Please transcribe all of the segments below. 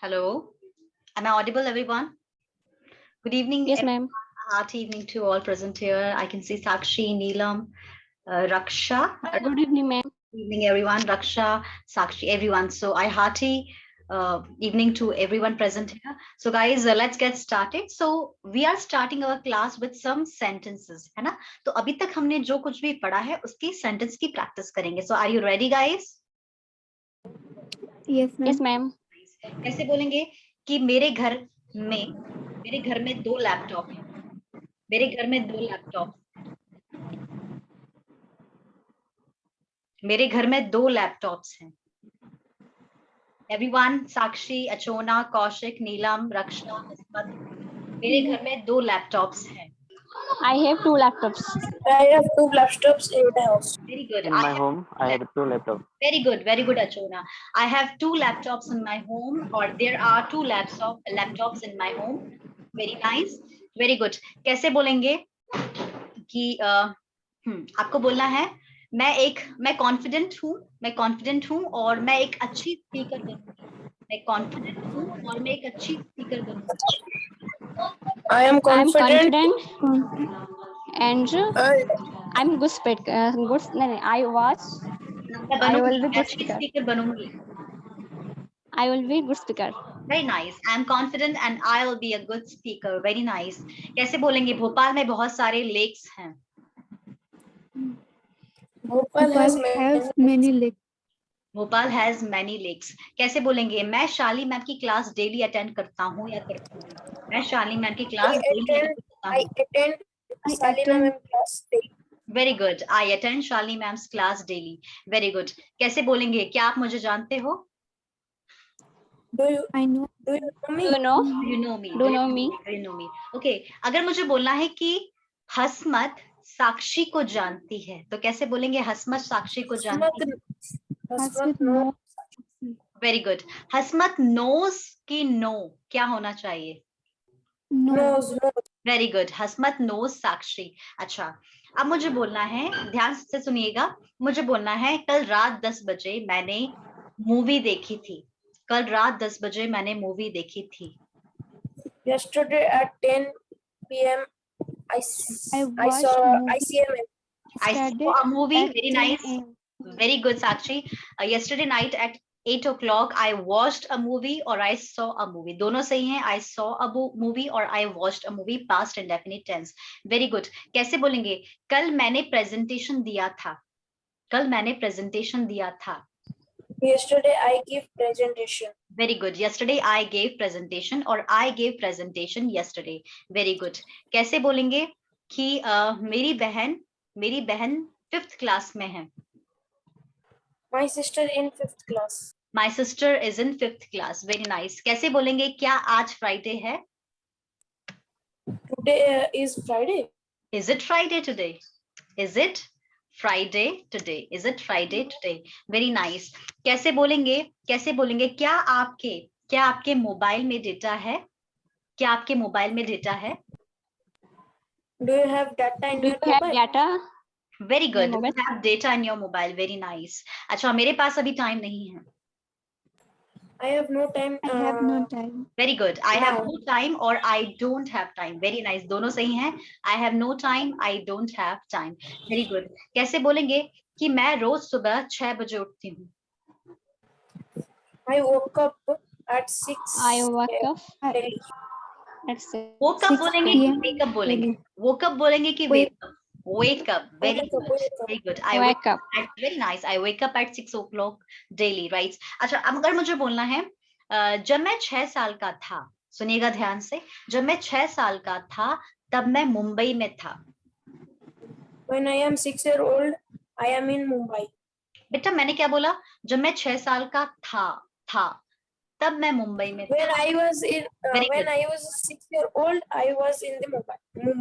Hello, am I audible, everyone? Good evening. Yes, ma'am. Hearty evening to all present here. I can see Sakshi, Neelam, Raksha. Good evening, ma'am. Good evening, everyone. Raksha, Sakshi, everyone. So I hearty evening to everyone present here. So guys, let's get started. So we are starting our class with some sentences, है ना? तो अभी तक हमने जो कुछ भी पढ़ा है उसकी sentence की practice करेंगे. So are you ready, guys? Yes, ma'am. Yes, ma'am. कैसे बोलेंगे कि मेरे घर में 2 लैपटॉप हैं. मेरे घर में 2 लैपटॉप. मेरे घर में 2 लैपटॉप्स हैं. Everyone, Sakshi, Achona, Kaushik, Neelam, Raksha, Ismat, मेरे घर में 2 लैपटॉप्स हैं. I have 2 laptops. I have 2 laptops in my house. Very good. In my home, I have 2 laptops. Very good, Achona. I have 2 laptops in my home, or there are 2 laptops in my home. Very nice. Very good. कैसे बोलेंगे कि आपको बोलना है मैं confident हूँ और मैं एक अच्छी स्पीकर बनूंगी. मैं कॉन्फिडेंट हूँ और मैं एक अच्छी स्पीकर बनूंगी. I am confident. And I'm good speaker. I will be good अच्छी speaker. स्पीकर बनूंगी. I will be good speaker. Very nice. I am confident and I will be a good speaker. Very nice. कैसे बोलेंगे भोपाल में बहुत सारे lakes हैं. Bhopal has many lakes. Bhopal has many lakes. कैसे बोलेंगे मैं शाली मैम की क्लास डेली अटेंड करता हूँ या करती हूँ. मैं शाली मैम की क्लास डेली अटेंड करता I हूँ. attend Salina ma'am class daily. Very good. I attend Shalini ma'am's class daily. Very good. कैसे बोलेंगे क्या आप मुझे जानते हो. Do you know me? Do you know? You know me. Do you know me? Do you know me? Okay. अगर मुझे बोलना है कि हसमत साक्षी को जानती है तो कैसे बोलेंगे हसमत साक्षी को जानती है. Hasmat no. Very good. Hasmat knows की नो क्या होना चाहिए. Knows. Very good. Hasmat knows Sakshi. अच्छा अब मुझे बोलना है ध्यान से सुनिएगा. मुझे बोलना है कल रात 10 बजे मैंने मूवी देखी थी. कल रात 10 बजे मैंने मूवी देखी थी. Yesterday at 10 p.m. I saw ICM. I saw a movie. Very nice. Very good, Sakshi. Yesterday night at 8 o'clock, I watched a movie or I saw a movie. दोनों सही हैं. I saw a movie or I watched a movie. Past indefinite tense. Very good. कैसे बोलेंगे कल मैंने presentation दिया था. कल मैंने presentation दिया था. Yesterday I gave presentation. Very good. Yesterday I gave presentation or I gave presentation yesterday. Very good. कैसे बोलेंगे कि मेरी बहन 5th class में है. My sister in 5th class. My sister is in 5th class. Very nice. कैसे बोलेंगे क्या आज Friday है. Today is Friday. Is it Friday today? Is it Friday today? Is it Friday today? Very nice. कैसे बोलेंगे क्या आपके mobile में डेटा है. क्या आपके मोबाइल में डेटा है. Do you have data in Do your you have mobile? data? Very good. mobile? You have data in your mobile. Very nice. अच्छा मेरे पास अभी टाइम नहीं है. I have no time. Very good. I have no time or I don't have time. Very nice. दोनों सही हैं. I have no time. I don't have time. Very good. कैसे बोलेंगे कि मैं रोज सुबह 6 बजे उठती हूँ. I woke up at 6. I woke up daily. at 6. Woke up बोलेंगे कि wake up बोलेंगे. Woke up बोलेंगे कि wake up. Wake up. Very good. Very good. I Wake up. Very nice. I wake up at 6 o'clock daily. Right. अच्छा अब अगर मुझे बोलना है जब मैं 6 साल का था. सुनिएगा ध्यान से. जब मैं 6 साल का था तब मैं मुंबई में था. When I am 6 years old, I am in Mumbai. बेटा मैंने क्या बोला. जब मैं 6 साल का था तब मैं मुंबई में था. When I was 6 years old, I was in the Mumbai.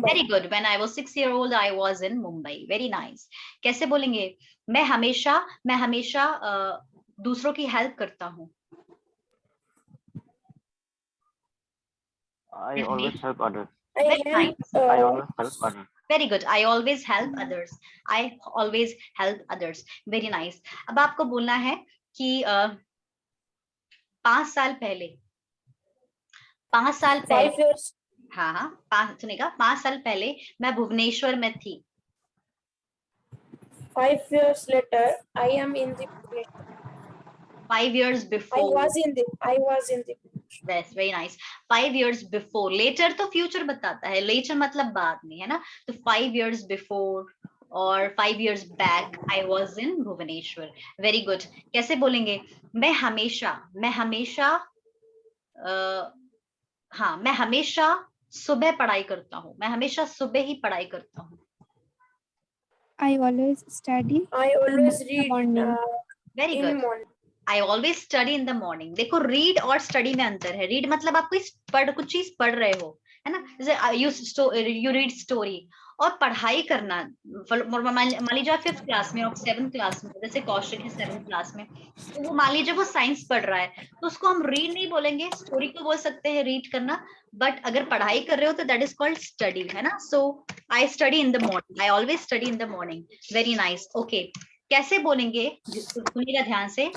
Very good. When I was 6 years old, I was in Mumbai. Very nice. कैसे बोलेंगे मैं हमेशा दूसरों की हेल्प करता हूँ. I always help others. I Very help. nice. I always help others. Very good. I always help others. I always help others. Very nice. अब आपको बोलना है कि 5 साल पहले 5 years. हाँ हाँ, सुनेगा. 5 साल पहले मैं भुवनेश्वर में थी. 5 years later, I am in the. 5 years I before. was in the. That's very nice. 5 years before. Later तो future बताता है. Later मतलब बाद में, है ना. तो 5 years before और 5 years back I was in Bhubaneswar. Very good. कैसे बोलेंगे? मैं हमेशा सुबह पढ़ाई करता हूँ. मैं हमेशा सुबह ही पढ़ाई करता हूँ. I always study. I always read. morning. Very in good. morning. I always study in the morning. देखो read और study में अंतर है. read मतलब आप कुछ चीज पढ़ रहे हो, है ना. जैसे you read story. और पढ़ाई करना, मान लीजिए आप 5th क्लास में और 7th क्लास में, जैसे कौशिक है 7th क्लास में, तो वो मान लीजिए वो साइंस पढ़ रहा है, तो उसको हम रीड नहीं बोलेंगे, स्टोरी को बोल सकते हैं रीड करना. बट अगर पढ़ाई कर रहे हो तो दैट इज कॉल्ड स्टडी, है ना. So I study in the morning. I always study in the morning. Very nice. Okay, कैसे बोलेंगे? सुनिएगा ध्यान से.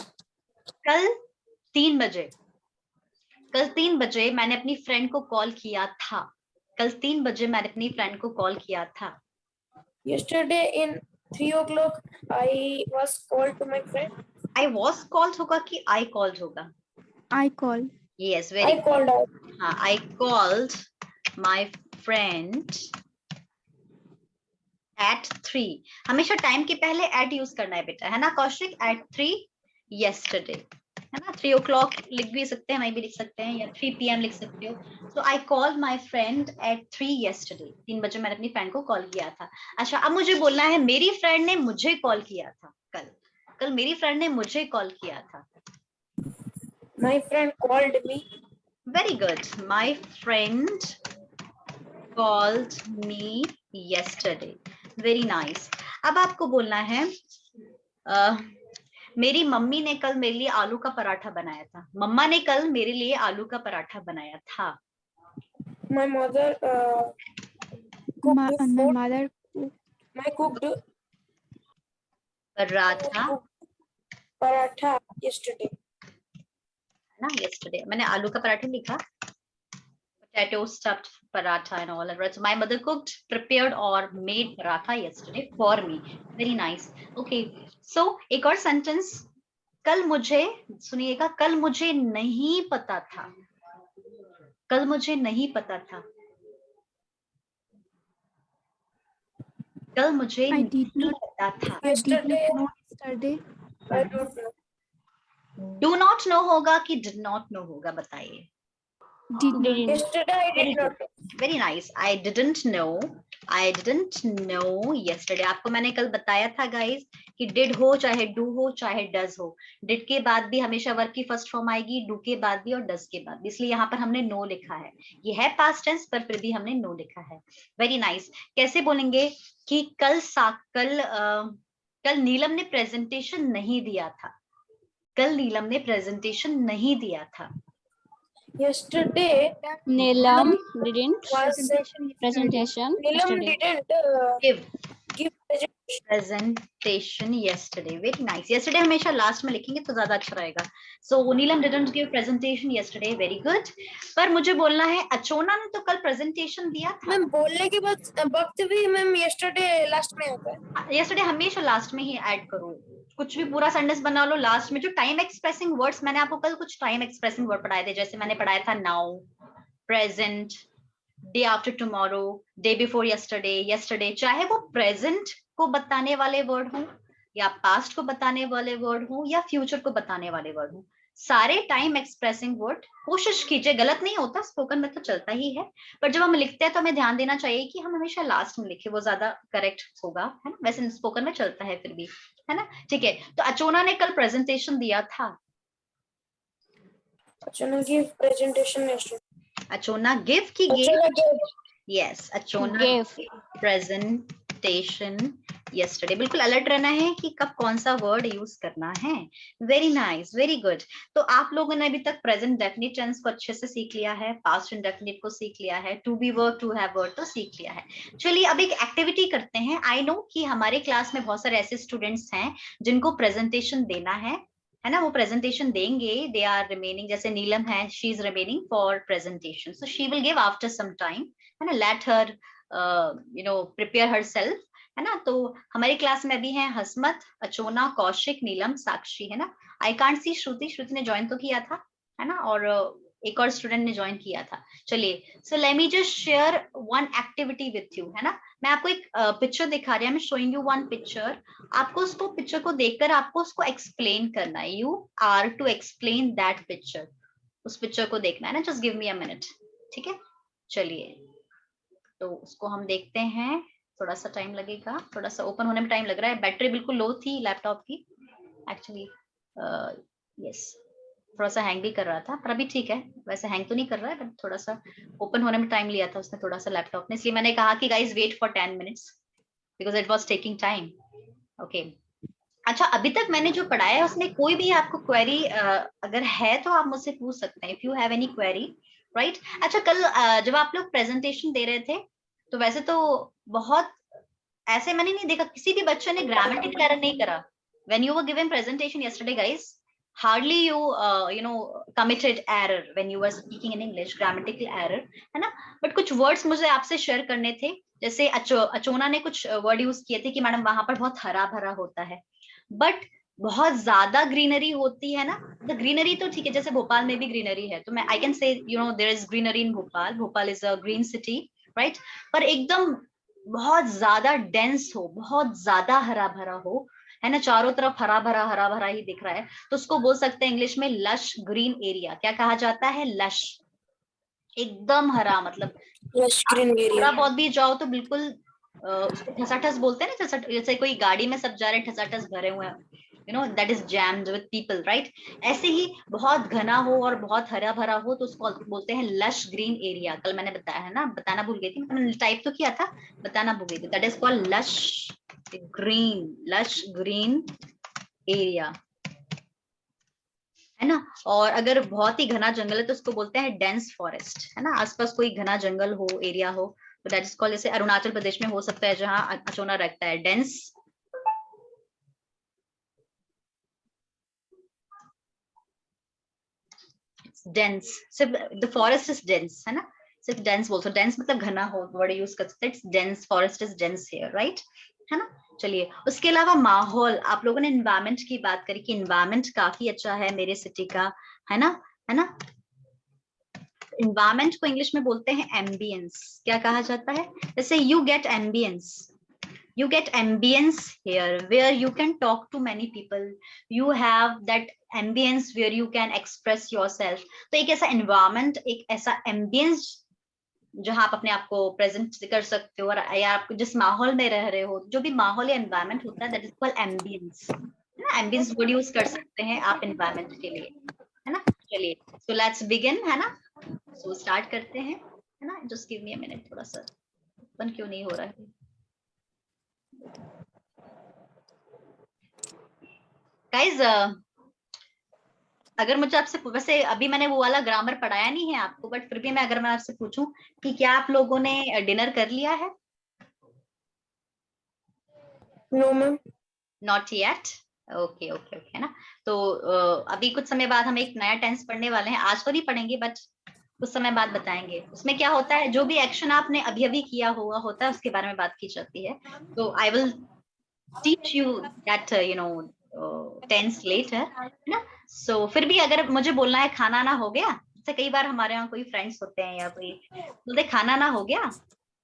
कल 3 बजे मैंने अपनी फ्रेंड को कॉल किया था. कल 3 बजे मैंने अपनी फ्रेंड को कॉल किया था. Yesterday in 3 o'clock, I was called to my friend. I was called होगा कि I called होगा? I call. Yes, very I called out. हाँ, I called my friend at 3. हमेशा टाइम के पहले at यूज करना है बेटा, है ना कौशिक. at 3 yesterday, है ना. 3 o'clock लिख भी सकते हैं, नहीं भी लिख सकते हैं, या 3 PM लिख सकते हो. So I called my friend at 3 yesterday. 3 बजे मैंने अपनी फ्रेंड को कॉल किया था. अच्छा, अब मुझे बोलना है मेरी फ्रेंड ने मुझे कॉल किया था कल मेरी फ्रेंड ने मुझे कॉल किया था. My friend called me. Very good. My friend called me yesterday. Very nice. अब आपको बोलना है मेरी मम्मी ने कल मेरे लिए आलू का पराठा बनाया था. मम्मा ने कल मेरे लिए आलू का पराठा बनाया था. My mother cooked My food. mother. My cooked paratha yesterday. ना. yesterday मैंने आलू का पराठा लिखा. Potato stuffed paratha and all. Right. So my mother prepared or made paratha yesterday for me. Very nice. Okay. So एक और sentence. कल मुझे, सुनिएगा, कल मुझे नहीं पता था. कल मुझे नहीं पता था. कल मुझे नहीं पता था. Yesterday. Yesterday. I don't know. Do not know होगा कि did not know होगा, बताइए. Didn't. Yesterday I Very did not know. Very nice. I didn't know yesterday. आपको मैंने कल बताया था गाइस कि did हो, चाहे do हो, चाहे does हो. did के बाद भी हमेशा वर्ब की फर्स्ट फॉर्म आएगी, do के बाद भी और does के बाद भी. इसलिए यहाँ पर हमने no लिखा है. ये है past tense पर फिर भी हमने no लिखा है. Very nice. कैसे बोलेंगे कि कल नीलम ने प्रेजेंटेशन नहीं दिया था. कल नीलम ने प्रेजेंटेशन नहीं दिया था. Yesterday. Neelam didn't. Was Presentation. Neelam Yesterday. didn't give presentation. presentation yesterday. Very nice. Yesterday हमेशा लास्ट में लिखेंगे तो ज्यादा अच्छा रहेगा. So Neelam didn't give presentation yesterday. Very good. पर मुझे बोलना है अचोना ने तो कल presentation दिया था. मैम बोलने के बाद वक्त भी मैम yesterday लास्ट में आता है. Yesterday हमेशा लास्ट में ही ऐड करो. कुछ भी पूरा सेंटेंस बना लो, लास्ट में जो टाइम एक्सप्रेसिंग वर्ड्स, मैंने आपको कल कुछ टाइम एक्सप्रेसिंग वर्ड पढ़ाए थे. जैसे मैंने पढ़ाया था now, present, day after tomorrow, day before yesterday, yesterday. चाहे वो प्रेजेंट को बताने वाले वर्ड हो, या पास्ट को बताने वाले वर्ड हो, या फ्यूचर को बताने वाले वर्ड हो, सारे टाइम एक्सप्रेसिंग वर्ड कोशिश कीजिए. गलत नहीं होता, स्पोकन में तो चलता ही है, पर जब हम लिखते हैं तो हमें ध्यान देना चाहिए कि हम हमेशा लास्ट में लिखे, वो ज्यादा करेक्ट होगा, है ना. वैसे स्पोकन में चलता है फिर भी, है ना. ठीक है. तो अचोना ने कल प्रेजेंटेशन दिया था. Achona give presentation yesterday. Achona give की Achona gave. Yes, Achona Gave. Presentation presentation yesterday. बिल्कुल अलर्ट रहना है कि कब कौन सा वर्ड यूज करना है. Very nice, very good. तो आप लोगों ने अभी तक प्रेजेंट डेफिनिट टेंस को अच्छे से सीख लिया है, पास्ट इंडेफिनिट को सीख लिया है, to be verb, to have verb तो सीख लिया है. चलिए अब एक एक्टिविटी करते हैं. आई नो कि हमारे क्लास में बहुत सारे ऐसे स्टूडेंट्स हैं जिनको प्रेजेंटेशन देना है ना, वो प्रेजेंटेशन देंगे. दे आर रिमेनिंग, जैसे नीलम है, she is remaining for presentation, so she will give after some time, है ना. लेट हर प्रिपेयर हरसेल्फ, है ना. तो हमारी क्लास में अभी हैं हसमत, अचोना, कौशिक, नीलम, साक्षी, है ना. आई कांट सी श्रुति. श्रुति ने ज्वाइन तो किया था, है ना, और एक और स्टूडेंट ने ज्वाइन किया था. चलिए, so let me just share one activity with you, है ना. मैं आपको एक पिक्चर दिखा रही हूँ. आई am showing you one picture. आपको उसको पिक्चर को देखकर आपको उसको एक्सप्लेन करना है. You are to explain that picture. उस पिक्चर को देखना है ना. Just give me a minute, ठीक है. चलिए, तो उसको हम देखते हैं. थोड़ा सा टाइम लगेगा, थोड़ा सा ओपन होने में टाइम लग रहा है. बैटरी बिल्कुल लो थी लैपटॉप की एक्चुअली. यस, थोड़ा सा हैंग भी कर रहा था, पर अभी ठीक है. वैसे हैंग तो नहीं कर रहा है, बट थोड़ा सा ओपन होने में टाइम लिया था उसने थोड़ा सा लैपटॉप ने. इसलिए मैंने कहा कि guys wait for 10 minutes because it was taking time. Okay. अच्छा, अभी तक मैंने जो पढ़ाया है उसमें कोई भी आपको क्वेरी अगर है तो आप मुझसे पूछ सकते हैं. If you have any query, right. अच्छा, कल जब आप लोग प्रेजेंटेशन दे रहे थे तो वैसे तो बहुत ऐसे मैंने नहीं देखा किसी भी बच्चे ने ग्रामेटिकल एरर नहीं करा. When you were given presentation yesterday guys, hardly you committed error when you were speaking in English, grammatical error, है ना. बट कुछ वर्ड्स मुझे आपसे शेयर करने थे. जैसे अचोना ने कुछ वर्ड यूज किए थे कि मैडम वहां पर बहुत हरा भरा होता है, बट बहुत ज्यादा ग्रीनरी होती है ना. द ग्रीनरी तो ठीक है, जैसे भोपाल में भी ग्रीनरी है, तो मैं I can say there is greenery in Bhopal. Bhopal is a green city, right. पर एकदम बहुत ज्यादा डेंस हो, बहुत ज्यादा हरा भरा हो, है ना, चारों तरफ हरा भरा ही दिख रहा है, तो उसको बोल सकते हैं इंग्लिश में लश ग्रीन एरिया. क्या कहा जाता है? लश, एकदम हरा. मतलब लश ग्रीन थोड़ा एरिया. बहुत भी जाओ तो बिल्कुल उसको ठसाठस बोलते हैं ना. जैसे कोई गाड़ी में सब जा रहे हैं, ठसाठस भरे हुए हैं, that is jammed with people, right. ऐसे ही बहुत घना हो और बहुत हरा भरा हो तो उसको बोलते हैं लश ग्रीन एरिया. कल मैंने बताया है ना, बताना भूल गई थी, मैंने टाइप तो किया था, बताना भूल गई थी. That is called lush green area, है ना. और अगर बहुत ही घना जंगल है तो उसको बोलते हैं डेंस फॉरेस्ट, है ना. आसपास कोई घना जंगल हो, एरिया हो, तो दैट इज कॉल्ड, जैसे अरुणाचल प्रदेश में हो सकता है जहां अचोना रखता है, डेंस. सिर्फ द फॉरेस्ट इज डेंस, है ना. सिर्फ डेंस बोल सकते, डेंस मतलब घना हो, वर्ड यूज कर सकते हैं. It's dense, forest is dense here, right, है ना. चलिए, उसके अलावा माहौल, आप लोगों ने एनवायरमेंट की बात करी कि एनवायरमेंट काफी अच्छा है मेरे सिटी का, है ना, है ना. एनवायरमेंट को इंग्लिश में बोलते हैं एम्बियंस. क्या कहा जाता है? जैसे you get ambience here where you can talk to many people. You have that ambience where you can express yourself. तो एक ऐसा environment, एक ऐसा ambience जहां आप अपने आप को प्रेजेंट कर सकते हो, और या आप जिस माहौल में रह रहे हो, जो भी माहौल या एनवायरमेंट होता है, दैट इज कॉल्ड एम्बियंस, है ना. एम्बियंस वर्ड यूज कर सकते हैं आप एनवायरमेंट के लिए, है ना. चलिए, सो लेट्स बिगिन, है ना. सो स्टार्ट करते हैं, है ना. Just give me a minute. थोड़ा सा ओपन क्यों नहीं हो रहा है? गाइस, अगर मुझे आपसे, वैसे अभी मैंने वो वाला ग्रामर पढ़ाया नहीं है आपको, बट फिर भी मैं आपसे पूछूं कि क्या आप लोगों ने डिनर कर लिया है? No ma'am. Not yet. Okay okay okay, है ना. तो अभी कुछ समय बाद हम एक नया टेंस पढ़ने वाले हैं. आज तो नहीं पढ़ेंगे, बट कुछ समय बाद बताएंगे. उसमें क्या होता है, जो भी एक्शन आपने अभी अभी किया हुआ होता है उसके बारे में बात की जाती है. तो I will teach you that tense later, है ना. सो फिर भी अगर मुझे बोलना है खाना ना हो गया, जैसे कई बार हमारे यहाँ कोई फ्रेंड्स होते हैं या कोई बोलते खाना ना हो गया,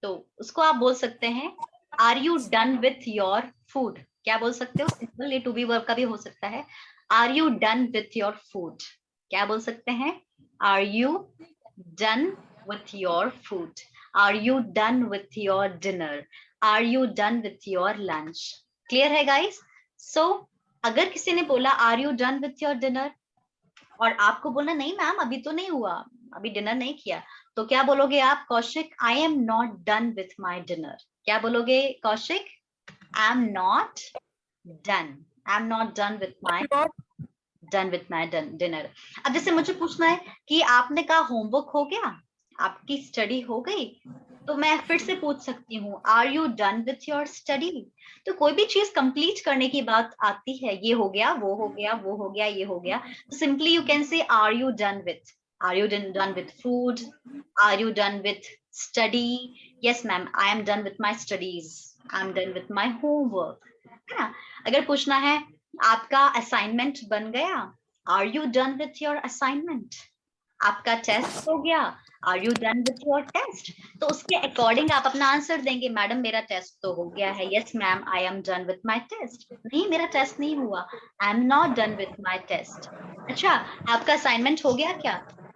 तो उसको आप बोल सकते हैं are you done with your food. क्या बोल सकते हो? सिंपल, ये टू बी वर्ब का भी हो सकता है. Are you done with your food. क्या बोल सकते हैं? Are you done with your food. Are you done with your dinner. Are you done with your lunch. Clear है गाइस? सो अगर किसी ने बोला are you done with your dinner और आपको बोलना नहीं मैम अभी तो नहीं हुआ, अभी डिनर नहीं किया, तो क्या बोलोगे आप? कौशिक, आई am not done with my dinner. क्या बोलोगे कौशिक? आई am not done with my dinner. अब जैसे मुझे पूछना है कि आपने कहा होमवर्क हो गया, आपकी स्टडी हो गई, तो मैं फिर से पूछ सकती हूँ are you done with your study. तो कोई भी चीज कंप्लीट करने की बात आती है, ये हो गया, वो हो गया, वो हो गया, ये हो गया, तो simply you can say are you done with food, are you done with study. Yes ma'am, I am done with my studies, I am done with my homework, है ना। अगर पूछना है आपका असाइनमेंट बन गया, are you done with your assignment. आपका test हो गया, are you done with your test. तो उसके अकॉर्डिंग आप अपना आंसर देंगे, मैडम मेरा टेस्ट तो हो गया है, yes ma'am I am done with my test. नहीं, मेरा टेस्ट नहीं हुआ, I am not done with my test. अच्छा, आपका असाइनमेंट हो गया क्या?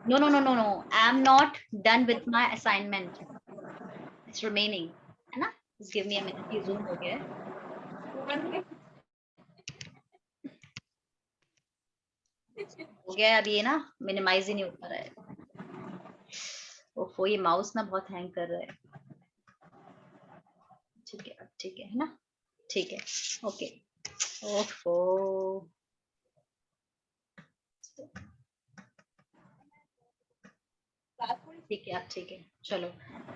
No no no no no, I am not done with my assignment, it's remaining, है ना। गिव मी अ मिनट, ये जूम हो गया है, हो गया है, अभी ये ना मिनिमाइज ही नहीं हो पा रहा है। ओफो, ये माउस ना बहुत हैंग कर रहा है। ठीक है, अब ठीक है ना, ठीक है, ओके। ओफो, ठीक है, अब ठीक है, चलो।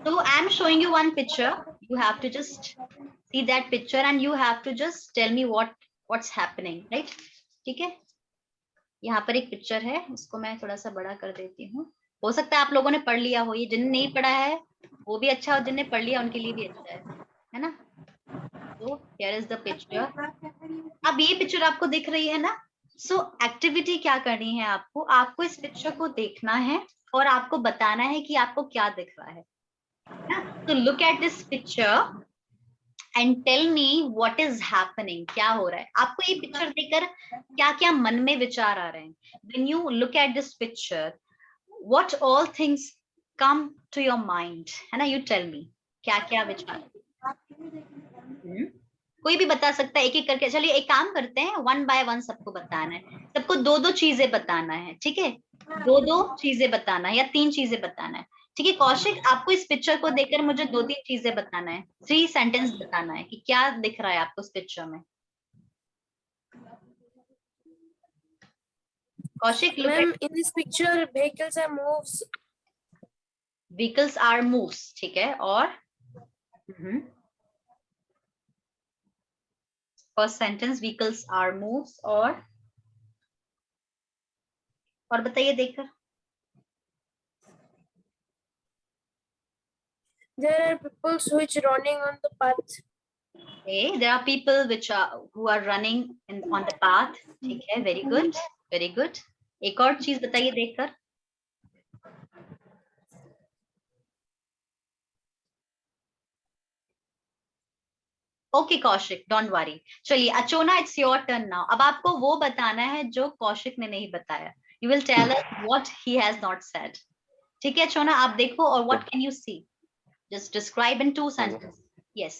तो I am showing you one picture, you have to just see that picture and you have to just tell me what's happening, right. ठीक है, यहाँ पर एक पिक्चर है, इसको मैं थोड़ा सा बड़ा कर देती हूँ। हो सकता है आप लोगों ने पढ़ लिया हो, ये जिन्हें नहीं पढ़ा है वो भी अच्छा, और जिन्हें पढ़ लिया उनके लिए भी अच्छा है ना। तो हियर इज द पिक्चर। अब ये पिक्चर आपको दिख रही है ना। सो एक्टिविटी क्या करनी है आपको, आपको इस पिक्चर को देखना है और आपको बताना है कि आपको क्या दिख रहा है ना। तो look at this picture and tell me what is happening, क्या हो रहा है आपको ये पिक्चर देखकर, क्या क्या मन में विचार आ रहे हैं। When you look at this picture, what all things come to your mind, है ना, यू टेल मी क्या क्या विचार। कोई भी बता सकता है, एक एक करके। चलिए एक काम करते हैं, वन बाय वन सबको बताना है, सबको दो दो चीजें बताना है, ठीक है, दो दो चीजें बताना है या तीन चीजें बताना है। ठीक है कौशिक, आपको इस पिक्चर को देखकर मुझे दो तीन चीजें बताना है, 3 सेंटेंस बताना है कि क्या दिख रहा है आपको इस पिक्चर में। Kaushik, look Ma'am, at in this picture, vehicles are moves. Vehicles are moves, ठीक है, और first sentence vehicles are moves, और बताइए देखकर। There are people which running on the path. Okay, there are people who are running on the path, ठीक है, very good, very good। एक और चीज बताइए देखकर। Okay Kaushik, don't worry. चलिए अचोना, इट्स योर टर्न नाउ। अब आपको वो बताना है जो कौशिक ने नहीं बताया। You will tell us what he has not said. ठीक है अचोना, आप देखो और what can you see, just describe in 2 sentences। यस।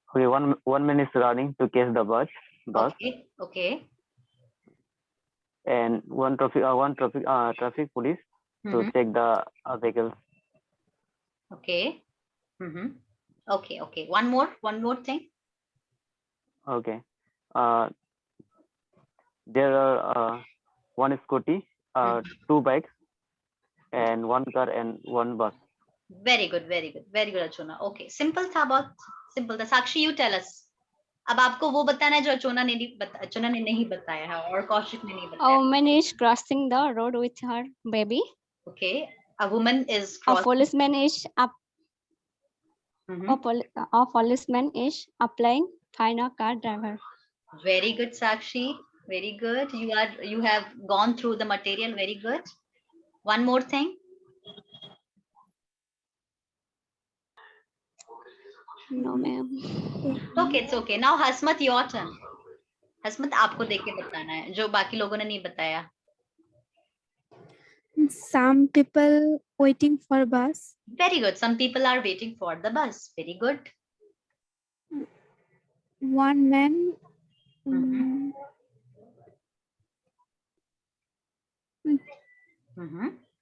Okay, one man is running to catch the bus, okay okay. and one traffic police to check the vehicles. Okay okay okay, one more thing। Okay, there are one scooty, 2 bikes, and 1 car and 1 bus. Very good very good very good Achona. Okay, simple था, बहुत simple था। Sakshi, you tell us. अब आपको वो बताना है जो अचोना ने नहीं बताया है और कौशिक ने नहीं A बताया। woman is crossing the road with her baby. Okay, a woman is A policeman is crossing. a policeman is applying fine a car driver. Very good Sakshi, very good, you have gone through the material, very good। one more thing। No, ma'am. okay, it's okay। now हसमत, your turn। हसमत, आपको देख के बताना है जो बाकी लोगों ने नहीं बताया। Some people waiting for bus. very good, some people are waiting for the bus, very good। One man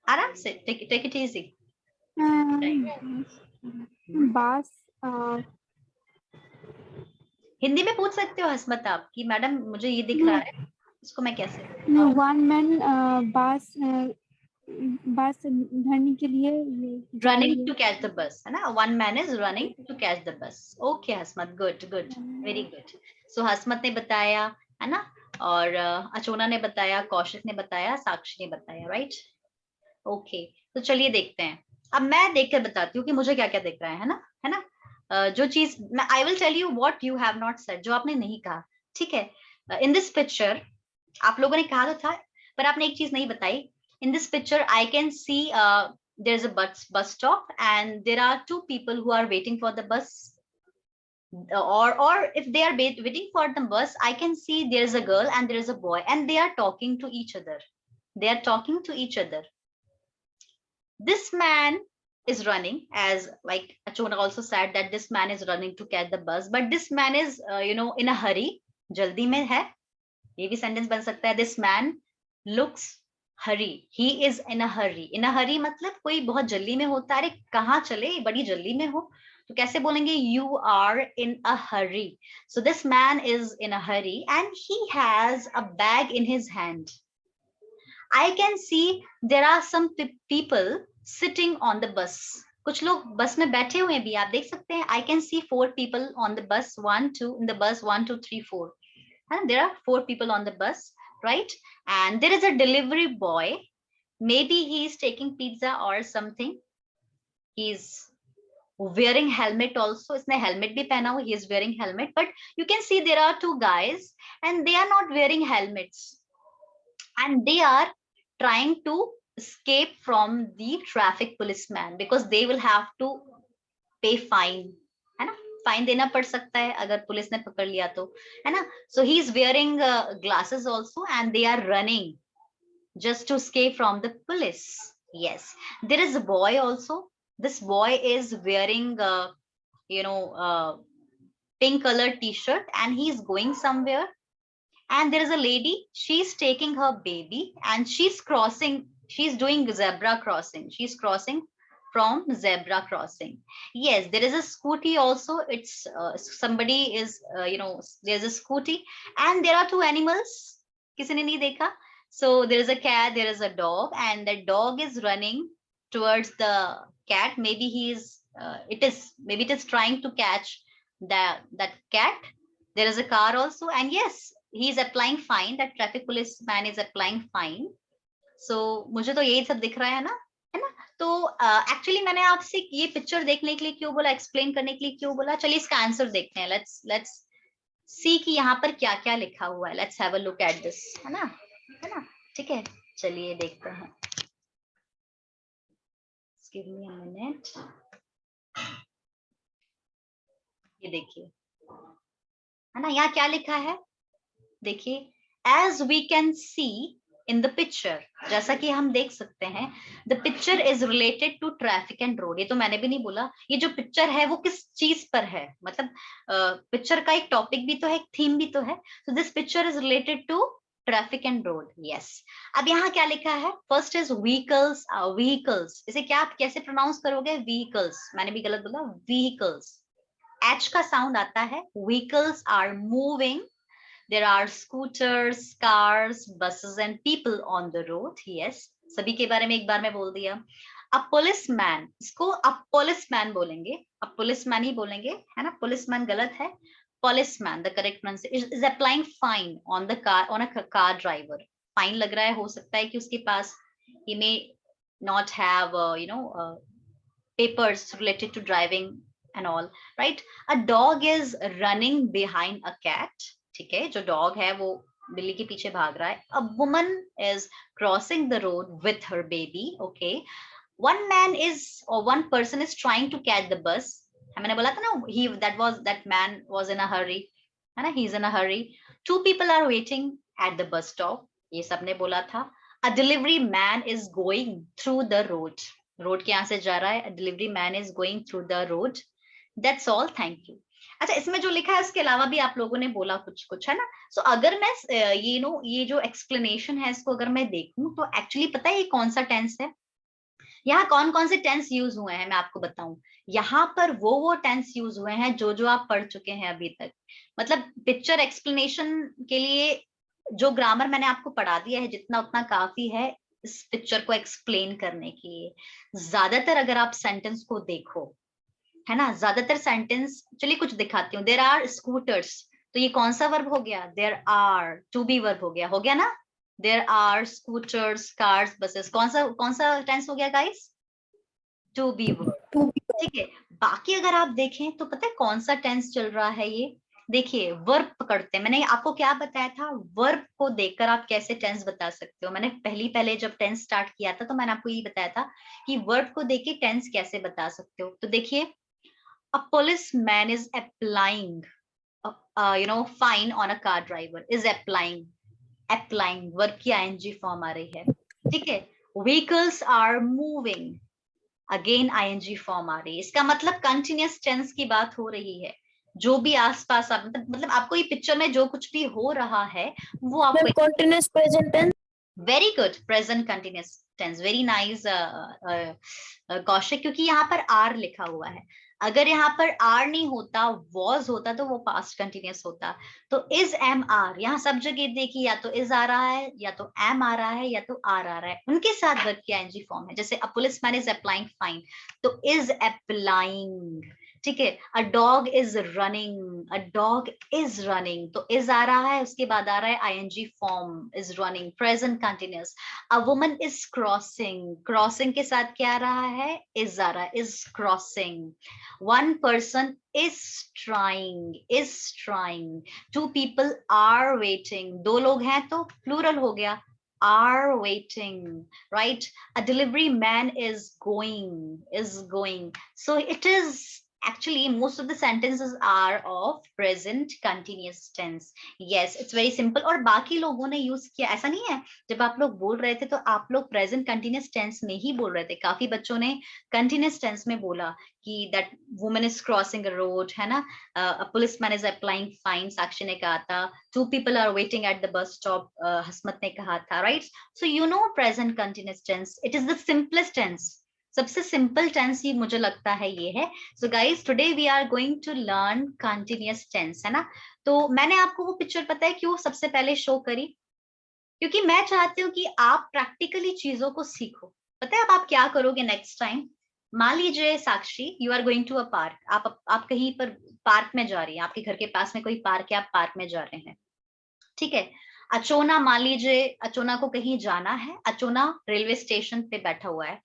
आराम से, take it easy। bus. Hindi में पूछ सकते हो हसमत आप कि मैडम मुझे ये दिख रहा है, इसको मैं कैसे? No, one man bus बस भरने के लिए जा रही Running है. to catch the bus, है ना? One man is running to catch the bus. Okay, हसमत, good, good, very good. So हसमत ने बताया, है ना? और अचोना ने बताया, कौशिक ने बताया, साक्षी ने बताया, right? Okay, तो चलिए देखते हैं. अब मैं देख कर बताती हूँ कि मुझे क्या क्या दिख रहा है ना? है ना? जो चीज मैं I will tell you what you have not said, जो आपने नहीं कहा, ठीक है? In this picture, आप लोगों ने कहा तो था, पर आपने एक चीज नहीं बताई. In this picture, I can see there's a bus stop and there are two people who are waiting for the bus. Or if they are waiting for the bus, I can see there is a girl and there is a boy and they are talking to each other. They are talking to each other. This man is running, as like Achona also said that this man is running to catch the bus, but this man is in a hurry. Jaldi mein hai. ये भी sentence बन सकता है. This man looks hurry, he is in a hurry. In a hurry मतलब कोई बहुत जल्दी में होता है. अरे कहाँ चले, बड़ी जल्दी में हो, तो कैसे बोलेंगे? You are in a hurry. So this man is in a hurry and he has a bag in his hand. I can see there are some people sitting on the bus. कुछ लोग बस में बैठे हुए भी आप देख सकते हैं. आई can C 4 people on the bus, 1 2 in the bus, 1 2 3 4. And there are 4 people on the bus, right? And there is a delivery boy. Maybe he is taking pizza or something. He's wearing helmet also. इसने helmet भी पहना हुआ. He is wearing helmet. But you can see there are 2 guys and they are not wearing helmets. And they are trying to escape from the traffic policeman because they will have to pay fine. है ना? Fine देना पड़ सकता है अगर police ने पकड़ लिया तो, है ना? So he is wearing glasses also and they are running just to escape from the police. Yes, there is a boy also. This boy is wearing pink colored t-shirt and he is going somewhere. And there is a lady, she's taking her baby and she's doing zebra crossing. She's crossing from zebra crossing. Yes, there is a scooty also. It's somebody is there's a scooty and there are 2 animals. Kisi ne nahi dekha? So there is a cat, there is a dog, and the dog is running towards the cat. Maybe maybe it is trying to catch that cat. There is a car also, and yes, he is applying fine. That traffic policeman is applying fine. So मुझे तो यही सब दिख रहा है ना, है ना? तो एक्चुअली मैंने आपसे ये पिक्चर देखने के लिए क्यों बोला, एक्सप्लेन करने के लिए क्यों बोला? चलिए इसका आंसर देखते हैं. लेट्स सी कि यहाँ पर क्या क्या लिखा हुआ है. Let's have a look at this, है ना? ठीक है, चलिए देखते हैं. Give me a minute. ये देखिए, है ना? यहाँ क्या लिखा है देखिए. As we can see in the picture, जैसा कि हम देख सकते हैं, the picture is related to traffic and road. ये तो मैंने भी नहीं बोला. ये जो पिक्चर है वो किस चीज पर है, मतलब पिक्चर का एक टॉपिक भी तो है, एक थीम भी तो है. So this picture is related to traffic and road. Yes, अब यहाँ क्या लिखा है? First is vehicles. व्हीकल्स इसे क्या आप कैसे प्रोनाउंस करोगे? व्हीकल्स. मैंने भी गलत बोला. व्हीकल्स, एच का साउंड आता है. Vehicles are moving. There are scooters, cars, buses and people on the road. Yes, सभी के बारे में एक बार में बोल दिया. A policeman, इसको a policeman बोलेंगे, a policeman ही बोलेंगे, है ना? policeman गलत है. Policeman, the correct pronunciation, is applying fine on the car, on a car driver. Fine लग रहा है, हो सकता है कि उसके पास he may not have papers related to driving and all, right? A dog is running behind a cat. ठीक है, जो डॉग है वो बिल्ली के पीछे भाग रहा है. अ woman is crossing the road with her baby. Okay, one person is trying to catch the bus. मैंने बोला था ना, that man was in a hurry, है ना? He's in a hurry. 2 people are waiting at the bus stop. ये सबने बोला था. A delivery man is going through the road. Road के यहाँ से जा रहा है. A delivery man is going through the road. That's all. Thank you. अच्छा, इसमें जो लिखा है उसके अलावा भी आप लोगों ने बोला कुछ कुछ, है ना? सो अगर मैं ये जो एक्सप्लेनेशन है इसको अगर मैं देखूं तो एक्चुअली पता है ये कौन सा टेंस है? यहाँ कौन कौन से टेंस यूज हुए हैं मैं आपको बताऊं। यहाँ पर वो टेंस यूज हुए हैं जो आप पढ़ चुके हैं अभी तक। मतलब पिक्चर एक्सप्लेनेशन के लिए जो ग्रामर मैंने आपको पढ़ा दिया है जितना उतना काफी है इस पिक्चर को एक्सप्लेन करने के लिए। ज्यादातर अगर आप सेंटेंस को देखो, है ना, ज्यादातर सेंटेंस, चलिए कुछ दिखाती हूँ। देयर आर स्कूटर्स, तो ये कौन सा वर्ब हो गया? There are, to be verb हो गया ना। There are scooters, cars, buses, कौन सा टेंस हो गया गाइस? To be verb. ठीक है, बाकी अगर आप देखें तो पता है कौन सा टेंस चल रहा है ये? देखिए वर्ब पकड़ते हैं। मैंने आपको क्या बताया था, वर्ब को देखकर आप कैसे टेंस बता सकते हो। मैंने पहले जब टेंस स्टार्ट किया था तो मैंने आपको ये बताया था कि वर्ब को देख के टेंस कैसे बता सकते हो। तो देखिए, a policeman is applying fine on a car driver, is applying verb की ing फॉर्म आ रही है। ठीक है, vehicles are moving, again ing form आ रही है। इसका मतलब कंटिन्यूअस टेंस की बात हो रही है। जो भी आसपास आप मतलब आपको ये पिक्चर में जो कुछ भी हो रहा है वो आपको continuous present tense. Very good, present continuous tense, very nice Kaushik, क्योंकि यहाँ पर आर लिखा हुआ है। अगर यहाँ पर आर नहीं होता, वॉज होता, तो वो पास्ट कंटिन्यूअस होता। तो इज एम आर, यहाँ सब जगह देखिए, या तो इज आ रहा है, या तो एम आ रहा है, या तो आर आ रहा है, उनके साथ वर्ब की आईएनजी फॉर्म है। जैसे a policeman is applying fine, तो इज अप्लाइंग। ठीक है, अ डॉग इज रनिंग, तो इज आ रहा है, उसके बाद आ रहा है ING form, is running, present continuous. A woman is crossing के साथ क्या आ रहा है? इज आ रहा है, is crossing. One person is trying, two people are waiting, दो लोग हैं तो प्लूरल हो गया, are waiting, right? A delivery man is going. So it is actually, most of the sentences are of present continuous tense. Yes, it's very simple. और बाकी लोगों ने यूज किया, ऐसा नहीं है। जब आप लोग बोल रहे थे तो आप लोग प्रेजेंट कंटिन्यूअस टेंस में ही बोल रहे थे। काफी बच्चों ने कंटिन्यूअस टेंस में बोला कि that woman is crossing a road, है ना। A policeman is applying fine, Sakshi ने कहा था। Two people are waiting at the bus stop, Hasmat ने कहा था, right. So you know present continuous tense, it is the simplest tense. सबसे simple tense ही मुझे लगता है ये है। So guys, today we are going to learn continuous tense, है ना। तो मैंने आपको वो पिक्चर पता है क्यों सबसे पहले शो करी? क्योंकि मैं चाहती हूँ कि आप प्रैक्टिकली चीजों को सीखो। पता है अब आप क्या करोगे नेक्स्ट टाइम? मान लीजिए Sakshi, you are going to a park, आप कहीं पर पार्क में जा रही हैं, आपके घर के पास में कोई पार्क है, आप पार्क में जा रहे हैं। ठीक है, अचोना, मान लीजिए अचोना को कहीं जाना है। अचोना रेलवे स्टेशन पे बैठा हुआ है,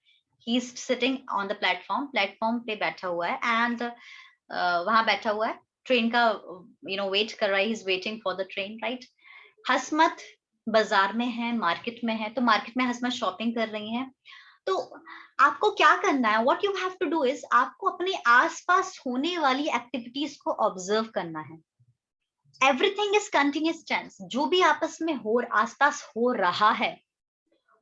he is sitting on the platform पे बैठा हुआ है, एंड वहां बैठा हुआ है, ट्रेन का वेट कर रहा है, he is waiting for the train, right. Hasmat बाजार में है, मार्केट में है, तो मार्केट में हसमत शॉपिंग कर रही है। तो आपको क्या करना है, what you have to do is, आपको अपने आसपास होने वाली एक्टिविटीज को ऑब्जर्व करना है। एवरीथिंग इज कंटिन्यूअस टेंस, जो भी आपस में आसपास हो रहा है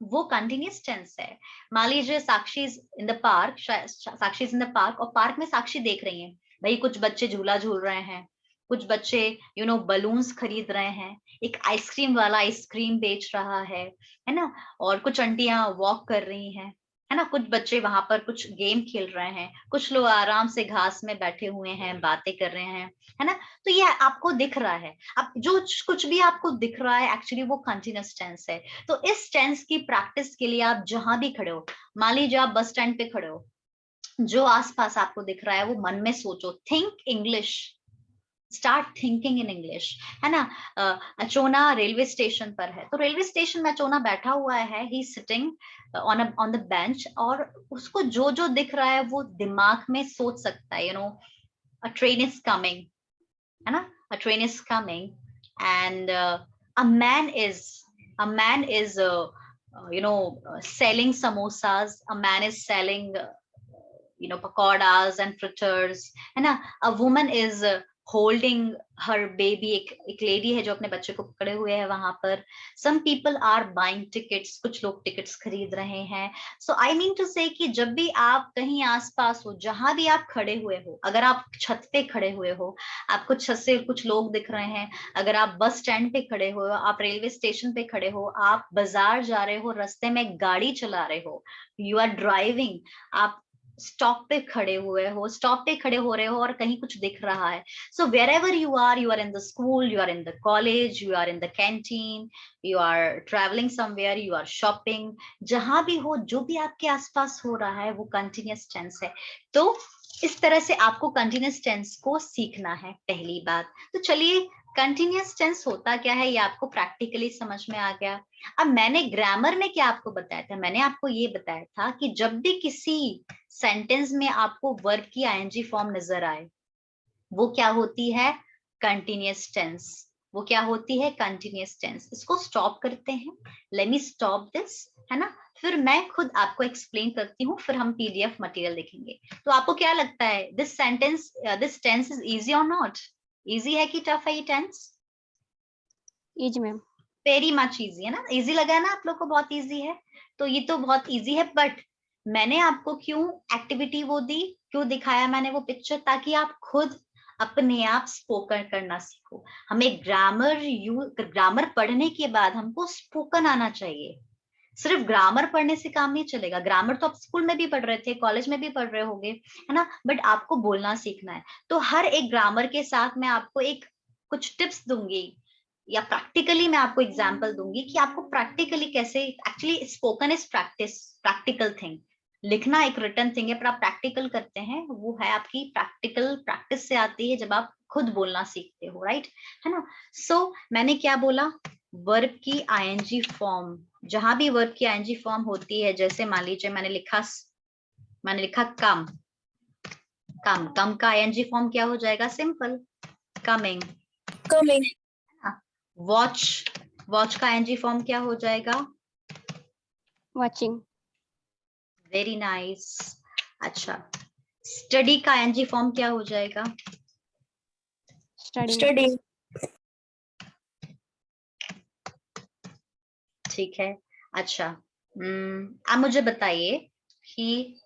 वो कंटिन्यूअस टेंस है। मान लीजिए Sakshi is in the park, Sakshi is in the park, और पार्क में साक्षी देख रही है, भाई कुछ बच्चे झूला झूल रहे हैं, कुछ बच्चे बलून्स खरीद रहे हैं, एक आइसक्रीम वाला आइसक्रीम बेच रहा है ना, और कुछ आंटियां वॉक कर रही हैं, है ना, कुछ बच्चे वहां पर कुछ गेम खेल रहे हैं, कुछ लोग आराम से घास में बैठे हुए हैं, बातें कर रहे हैं, है ना। तो ये आपको दिख रहा है। अब जो कुछ भी आपको दिख रहा है एक्चुअली वो कंटिन्यूअस टेंस है। तो इस टेंस की प्रैक्टिस के लिए आप जहां भी खड़े हो, मान लीजिए आप बस स्टैंड पे खड़े हो, जो आसपास आपको दिख रहा है वो मन में सोचो, think English, start thinking in English, है ना। अचोना रेलवे स्टेशन पर है, तो रेलवे स्टेशन में अचोना बैठा हुआ है, ही सिटिंग ऑन द बेंच, और उसको जो जो दिख रहा है वो दिमाग में सोच सकता है, अ ट्रेन इज कमिंग, है ना, a train is coming, and a man is selling samosas, a man is selling pakoras and fritters, है ना। a woman is holding her baby, एक लेडी है जो अपने बच्चे को पकड़े हुए है वहां पर. Some people are buying tickets, कुछ लोग टिकट्स खरीद रहे हैं. सो आई मीन टू से कि जब भी आप कहीं आसपास हो, जहां भी आप खड़े हुए हो, अगर आप छत पे खड़े हुए हो, आपको छत से कुछ लोग दिख रहे हैं, अगर आप बस स्टैंड पे खड़े हो, आप रेलवे स्टेशन पे खड़े हो, आप बाजार जा रहे हो, रास्ते में गाड़ी चला रहे हो, यू आर ड्राइविंग, आप स्टॉप पे खड़े हुए हो, स्टॉप पे खड़े हो रहे हो और कहीं कुछ दिख रहा है. So wherever you are in the school, you are in the college, you are in the canteen, you are traveling somewhere, you are shopping, जहां भी हो, जो भी आपके आसपास हो रहा है वो continuous tense है. तो इस तरह से आपको continuous tense को सीखना है, पहली बात. तो चलिए, कंटिन्यूअस टेंस होता क्या है ये आपको प्रैक्टिकली समझ में आ गया. अब मैंने ग्रामर में क्या आपको बताया था, मैंने आपको ये बताया था कि जब भी किसी सेंटेंस में आपको वर्ब की आईएनजी फॉर्म नजर आए, वो क्या होती है, कंटिन्यूअस टेंस. वो क्या होती है, कंटिन्यूअस टेंस. इसको स्टॉप करते हैं, लेट मी स्टॉप दिस, है ना. फिर मैं खुद आपको एक्सप्लेन करती हूँ, फिर हम पीडीएफ मटेरियल देखेंगे. तो आपको क्या लगता है, this sentence, this tense is easy और नॉट? इजी है कि टफ है ये टेंस? Easy ma'am. Very much easy है ना. इजी लगा है ना आप लोग को, बहुत इजी है. तो ये तो बहुत इजी है, बट मैंने आपको क्यों एक्टिविटी वो दी, क्यों दिखाया मैंने वो पिक्चर, ताकि आप खुद अपने आप स्पोकन करना सीखो. हमें ग्रामर पढ़ने के बाद हमको स्पोकन आना चाहिए. सिर्फ ग्रामर पढ़ने से काम नहीं चलेगा. ग्रामर तो आप स्कूल में भी पढ़ रहे थे, कॉलेज में भी पढ़ रहे होगे, है ना, बट आपको बोलना सीखना है. तो हर एक ग्रामर के साथ मैं आपको एक कुछ टिप्स दूंगी, या प्रैक्टिकली मैं आपको एग्जांपल दूंगी कि आपको प्रैक्टिकली कैसे, actually spoken is practice, practical thing. लिखना एक रिटन थिंग है, पर आप प्रैक्टिकल करते हैं, वो है आपकी प्रैक्टिकल प्रैक्टिस से आती है, जब आप खुद बोलना सीखते हो, राइट, है ना. सो मैंने क्या बोला, वर्ब की आईएनजी फॉर्म, जहां भी वर्ब की आईएनजी फॉर्म होती है, जैसे मान लीजिए मैंने लिखा कम, कम का आईएनजी फॉर्म क्या हो जाएगा, सिंपल, कमिंग. coming, वॉच का आईएनजी फॉर्म क्या हो जाएगा, वॉचिंग. Very nice. अच्छा, स्टडी का आईएनजी फॉर्म क्या हो जाएगा, स्टडिंग. studying, ठीक है. अच्छा, आप मुझे बताइए कि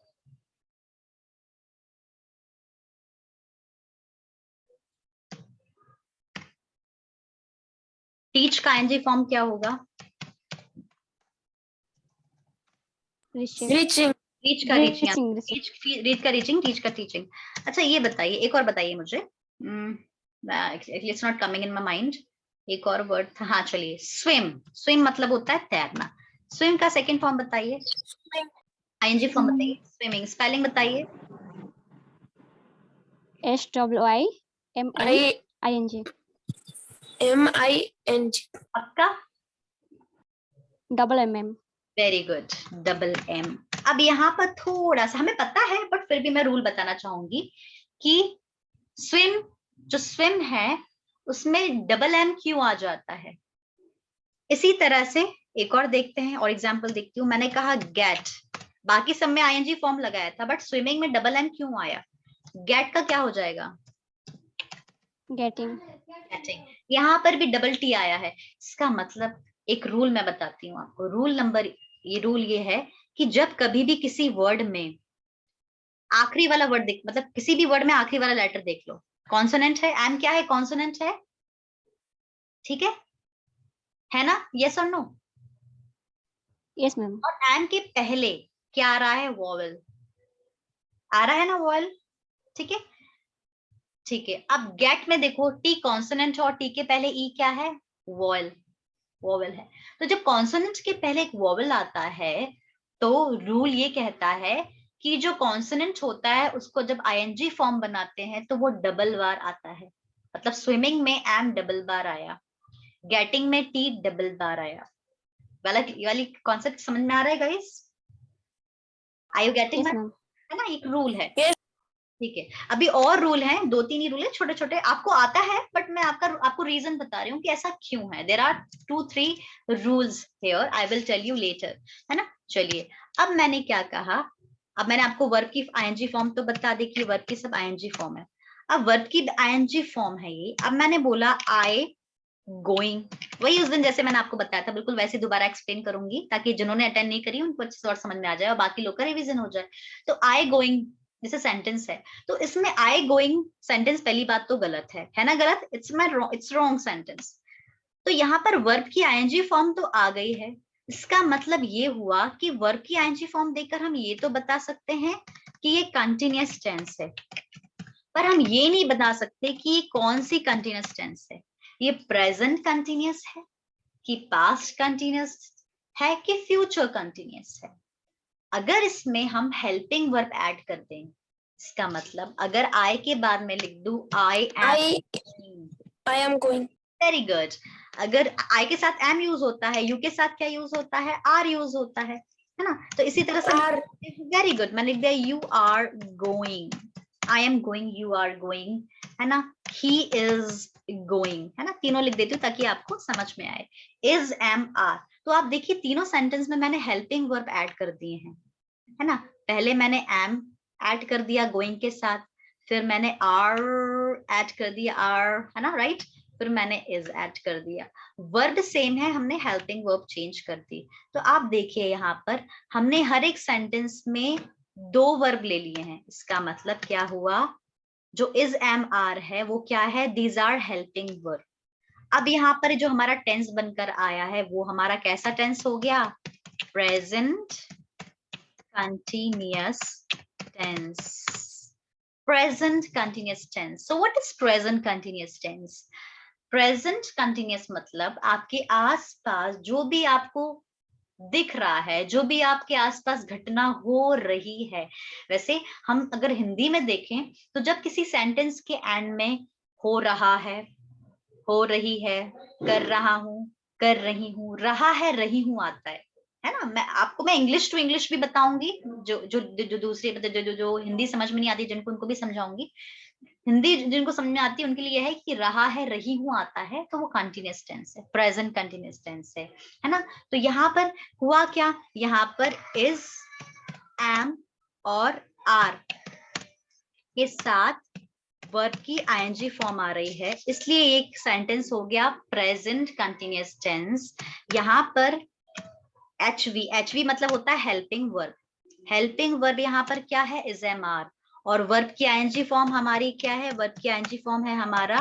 टीच का आईएनजी फॉर्म क्या होगा, रीचिंग. reaching, टीच का रीचिंग, टीच का टीचिंग. अच्छा, ये बताइए, एक और बताइए मुझे, it's not coming in my mind. एक और वर्ड था, हाँ चलिए, स्विम. स्विम मतलब होता है तैरना. स्विम का सेकंड फॉर्म बताइए, आईएनजी फॉर्म बताइए. स्विमिंग स्पेलिंग बताइए. SWIMMING. MING, पक्का, double MM. Very good, double M. अब यहाँ पर थोड़ा सा हमें पता है, बट फिर भी मैं रूल बताना चाहूंगी कि स्विम, जो स्विम है उसमें डबल एम क्यों आ जाता है. इसी तरह से एक और देखते हैं, और एग्जांपल देखती हूँ. मैंने कहा गेट, बाकी सब में आईएनजी फॉर्म लगाया था, बट स्विमिंग में डबल एम क्यों आया. गेट का क्या हो जाएगा, गेटिंग. गेटिंग. यहाँ पर भी डबल टी आया है. इसका मतलब, एक रूल मैं बताती हूँ आपको. रूल ये है कि जब कभी भी किसी वर्ड में आखिरी वाला वर्ड देख, मतलब किसी भी वर्ड में आखिरी वाला लेटर देख लो, कॉन्सोनेंट है, एम क्या है, कॉन्सोनेंट है, ठीक है ना, यस और नो. Yes ma'am. और एम के पहले क्या आ रहा है, वॉवेल आ रहा है ना, वॉवेल, ठीक है, ठीक है. अब गेट में देखो, टी कॉन्सोनेंट है और टी के पहले ई क्या है, वॉवेल है. तो जब कॉन्सोनेंट के पहले एक वॉवेल आता है, तो रूल ये कहता है कि जो कॉन्सोनेंट होता है उसको जब आईएनजी फॉर्म बनाते हैं तो वो डबल बार आता है. मतलब स्विमिंग में एम डबल बार आया, गेटिंग में टी डबल बार आया. वाली कॉन्सेप्ट समझ में आ रहा है guys? Are you getting? Yes ma'am. है ना, एक रूल है. Yes. ठीक है. अभी और रूल हैं, 2-3 ही रूल है, छोटे छोटे, आपको आता है, बट मैं आपको रीजन बता रही हूँ कि ऐसा क्यों है. There are 2-3 rules here, I will tell you later, है ना. चलिए, अब मैंने क्या कहा, अब मैंने आपको वर्ब की आईएनजी फॉर्म तो बता दी कि वर्ब की सब आईएनजी फॉर्म है. अब वर्ब की आईएनजी फॉर्म है ये। अब मैंने बोला आई गोइंग, वही उस दिन जैसे मैंने आपको बताया था, बिल्कुल वैसे दोबारा एक्सप्लेन करूंगी ताकि जिन्होंने अटेंड नहीं करी उनको अच्छे से और समझ में आ जाए और बाकी लोग का रिवीजन हो जाए। तो आई गोइंग जैसे सेंटेंस है, तो इसमें आई गोइंग सेंटेंस पहली बात तो गलत है ना, गलत, इट्स रॉन्ग सेंटेंस। तो यहाँ पर वर्ब की आईएनजी फॉर्म तो आ गई है, इसका मतलब ये हुआ कि वर्ब की आईएनजी फॉर्म देखकर हम ये तो बता सकते हैं कि ये कंटिन्यूअस टेंस है, पर हम ये नहीं बता सकते कि ये कौन सी कंटिन्यूअस टेंस है, ये प्रेजेंट कंटिन्यूअस है कि पास्ट कंटिन्यूअस है कि फ्यूचर कंटिन्यूअस है। अगर इसमें हम हेल्पिंग वर्ब ऐड कर दें, इसका मतलब अगर आई के बाद में लिख दूं आई एम गोइंग, वेरी गुड। अगर आई के साथ एम यूज होता है, यू के साथ क्या यूज होता है, आर यूज होता है ना, तो इसी तरह से आर, वेरी गुड मैंने लिख दिया you are going, I am going, you are going, है ना, ही इज गोइंग, है ना, तीनों लिख देती हूँ ताकि आपको समझ में आए। इज एम आर, तो आप देखिए तीनों सेंटेंस में मैंने हेल्पिंग वर्ब ऐड कर दिए हैं, है ना। पहले मैंने एम ऐड कर दिया गोइंग के साथ, फिर मैंने आर ऐड कर दिया, आर, है ना, राइट, फिर मैंने इज ऐड कर दिया। वर्ब सेम है, हमने हेल्पिंग वर्ब चेंज कर दी। तो आप देखिए यहाँ पर हमने हर एक सेंटेंस में दो वर्ब ले लिए हैं, इसका मतलब क्या हुआ, जो इज एम आर है वो क्या है, दीज आर हेल्पिंग वर्ब। अब यहाँ पर जो हमारा टेंस बनकर आया है वो हमारा कैसा टेंस हो गया, present continuous tense, present continuous tense. So what is present continuous tense? Present continuous मतलब आपके आसपास जो भी आपको दिख रहा है, जो भी आपके आसपास घटना हो रही है। वैसे हम अगर हिंदी में देखें तो जब किसी सेंटेंस के एंड में हो रहा है, हो रही है, कर रहा हूं, कर रही हूं, रहा है, रही हूं आता है ना। मैं इंग्लिश टू इंग्लिश भी बताऊंगी, जो दूसरी जो हिंदी समझ में नहीं आती जिनको, उनको भी समझाऊंगी। हिंदी जिनको समझ में आती है उनके लिए है कि रहा है, रही हूं आता है, तो वो कंटिन्यूअस टेंस है, प्रेजेंट कंटिन्यूअस टेंस है ना। तो यहाँ पर हुआ क्या, यहाँ पर इज, एम और आर के साथ वर्ब की आईएनजी फॉर्म आ रही है, इसलिए एक सेंटेंस हो गया प्रेजेंट कंटिन्यूअस टेंस। यहाँ पर एचवी मतलब होता है हेल्पिंग वर्ब, हेल्पिंग वर्ब यहाँ पर क्या है, इज एम आर, और वर्ब की आईएनजी फॉर्म हमारी क्या है, वर्ब की आईएनजी फॉर्म है हमारा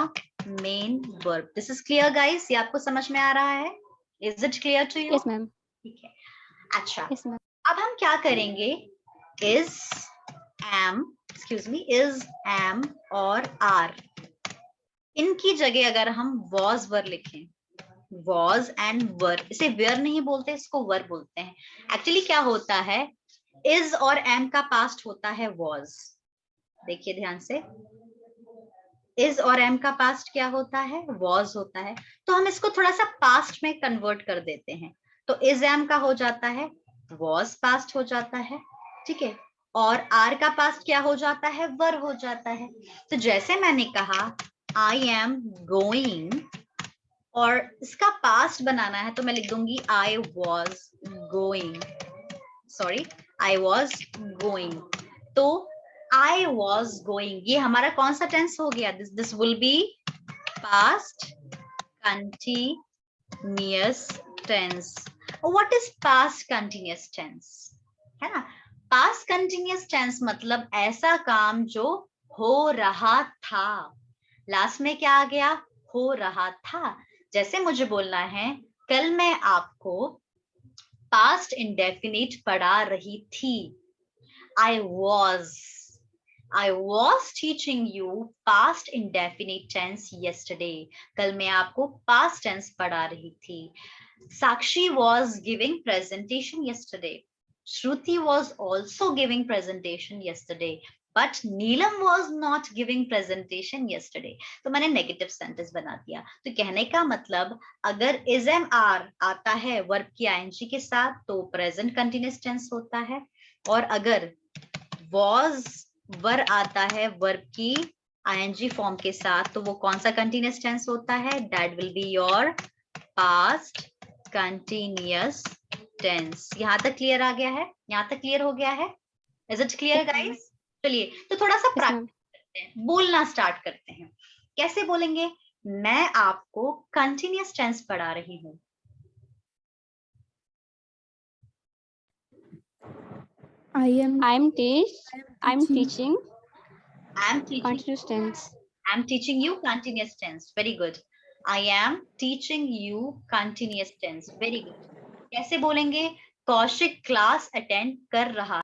main verb. This is clear guys, ये आपको समझ में आ रहा है, is it clear to you? Yes ma'am. ठीक है, अच्छा यस मैम। अब हम क्या करेंगे, is am, excuse me, is am और आर, इनकी जगह अगर हम वॉज वर लिखें, वॉज एंड वर, इसे वेयर नहीं बोलते, इसको वर बोलते हैं। एक्चुअली क्या होता है, इज और एम का पास्ट होता है वॉज, देखिए ध्यान से, इज और एम का पास्ट क्या होता है, वॉज होता है। तो हम इसको थोड़ा सा पास्ट में कन्वर्ट कर देते हैं, तो इज एम का हो जाता है वॉज, पास्ट हो जाता है, ठीक है, और आर का पास्ट क्या हो जाता है, वर हो जाता है। तो जैसे मैंने कहा आई एम गोइंग, और इसका पास्ट बनाना है तो मैं लिख दूंगी I was going, sorry I was going. तो आई वॉज गोइंग ये हमारा कौन सा टेंस हो गया, this will be past continuous tense. What is past continuous tense, है ना। पास्ट कंटिन्यूअस टेंस मतलब ऐसा काम जो हो रहा था, लास्ट में क्या आ गया, हो रहा था। जैसे मुझे बोलना है कल मैं आपको पास्ट इंडेफिनिट पढ़ा रही थी, I was teaching you past indefinite tense yesterday. कल मैं आपको past tense पढ़ा रही थी। Sakshi was giving presentation yesterday. Shruti was also giving presentation yesterday. But Neelam was not giving presentation yesterday. तो मैंने negative sentence बना दिया। तो कहने का मतलब अगर is and are आता है verb की ing के साथ तो present continuous tense होता है, और अगर was वर आता है वर्ब की ing फॉर्म के साथ तो वो कौन सा कंटिन्यूअस टेंस होता है, that will be your past continuous tense. यहां तक क्लियर आ गया है, यहां तक क्लियर हो गया है, इज इट क्लियर गाइस? चलिए तो थोड़ा सा Yes, ma'am. प्रैक्टिस करते हैं, बोलना स्टार्ट करते हैं। कैसे बोलेंगे? मैं आपको कंटिन्यूअस टेंस पढ़ा रही हूँ। I am I'm teaching I am teaching continuous tense. I'm teaching you continuous tense. Very good. I am teaching you continuous tense. Very good. कैसे बोलेंगे? कौशिक क्लास अटेंड कर रहा